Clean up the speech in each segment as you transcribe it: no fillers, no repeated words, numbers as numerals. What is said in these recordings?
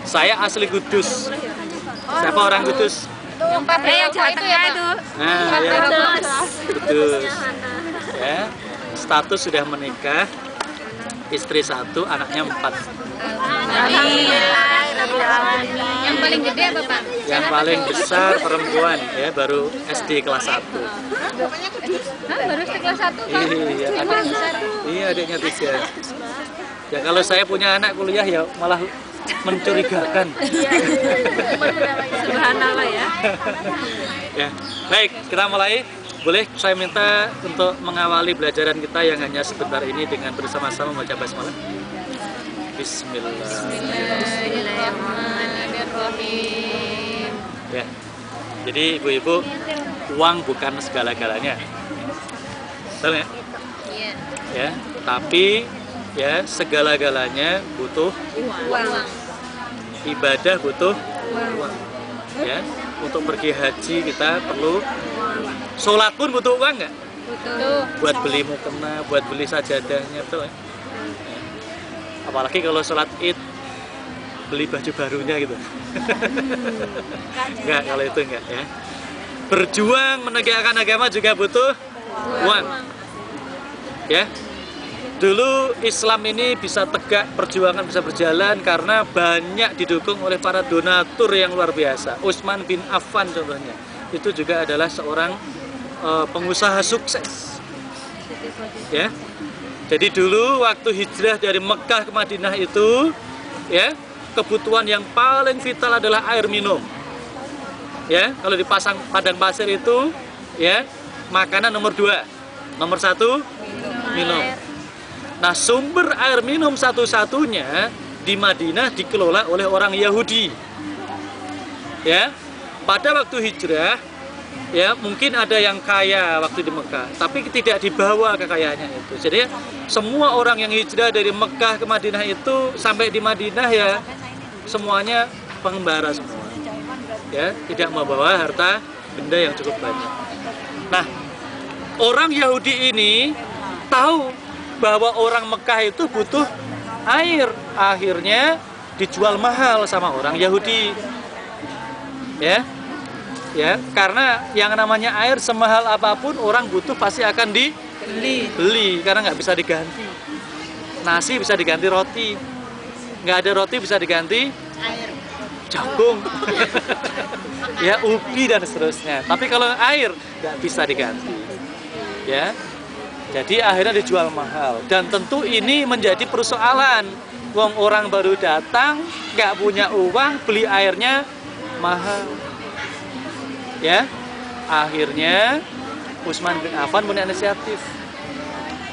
Saya asli Kudus. Siapa orang Kudus? Yang Jawa Tengah itu. Nah, ya, Kudus. Ya, status sudah menikah, istri 1, anaknya 4. Yang paling gede apa, Pak? Yang paling besar perempuan, ya, baru SD kelas 1. Hah, baru SD kelas 1, Pak? Iya, Yang paling besar. Iya, adiknya 3. Ya kalau saya punya anak kuliah ya malah mencurigakan. Subhanallah ya. Ya, baik, kita mulai. Boleh saya minta untuk mengawali belajaran kita yang hanya sebentar ini dengan bersama-sama membaca basmalah. Bismillah. Bismillahirrahmanirrahim. Ya. Jadi ibu-ibu, uang bukan segala-galanya. Betul ya? Iya. Ya, tapi ya segala-galanya butuh Uang. ibadah, butuh uang. Ya, untuk pergi haji kita perlu sholat pun butuh uang nggak? Butuh. Buat beli mukena, buat beli sajadahnya, betul ya? Ya. Apalagi kalau sholat id beli baju barunya gitu. Enggak, kalau itu enggak ya. Berjuang menegakkan agama juga butuh uang. Ya. Dulu Islam ini bisa tegak, perjuangan bisa berjalan karena banyak didukung oleh para donatur yang luar biasa. Utsman bin Affan contohnya, itu juga adalah seorang pengusaha sukses. Ya. Jadi dulu waktu hijrah dari Mekah ke Madinah itu, ya, kebutuhan yang paling vital adalah air minum. Ya, kalau dipasang padang pasir itu, ya, makanan nomor 2, nomor 1 minum. Nah, sumber air minum satu-satunya di Madinah dikelola oleh orang Yahudi. Ya, pada waktu hijrah, ya mungkin ada yang kaya waktu di Mekah, tapi tidak dibawa kekayaannya itu. Jadi semua orang yang hijrah dari Mekah ke Madinah itu sampai di Madinah ya semuanya pengembara semua. Ya, tidak membawa harta benda yang cukup banyak. Nah, orang Yahudi ini tahu bahwa orang Mekah itu butuh air, akhirnya dijual mahal sama orang Yahudi. Ya, karena yang namanya air semahal apapun orang butuh pasti akan dibeli karena nggak bisa diganti. Nasi bisa diganti roti, nggak ada roti bisa diganti Air. jagung, ya ubi dan seterusnya. Tapi kalau air nggak bisa diganti, ya. Jadi akhirnya dijual mahal dan tentu ini menjadi persoalan. Wong orang baru datang, nggak punya uang, beli airnya mahal. Ya, akhirnya Utsman bin Affan punya inisiatif.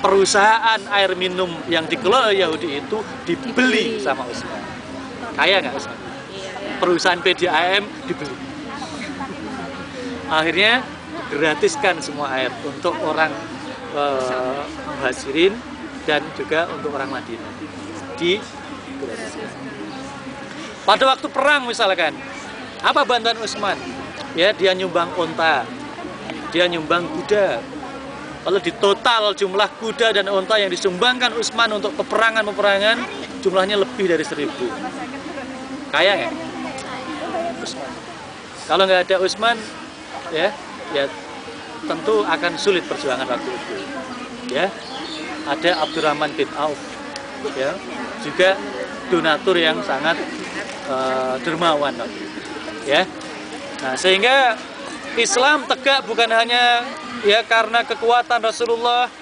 Perusahaan air minum yang dikelola Yahudi itu dibeli sama Utsman. Kaya nggak Utsman? Perusahaan PDAM dibeli. Akhirnya gratiskan semua air untuk orang Muhajirin dan juga untuk orang Madinah. Digratiskan. Pada waktu perang misalkan, apa bantuan Utsman? Ya, dia nyumbang onta, dia nyumbang kuda. Kalau di total jumlah kuda dan onta yang disumbangkan Utsman untuk peperangan jumlahnya lebih dari 1000. Kaya nggak? Utsman. Kalau nggak ada Utsman, ya tentu akan sulit perjuangan waktu itu. Ya, ada Abdurrahman bin Auf, ya, juga donatur yang sangat dermawan, ya. Nah, sehingga Islam tegak bukan hanya ya karena kekuatan Rasulullah,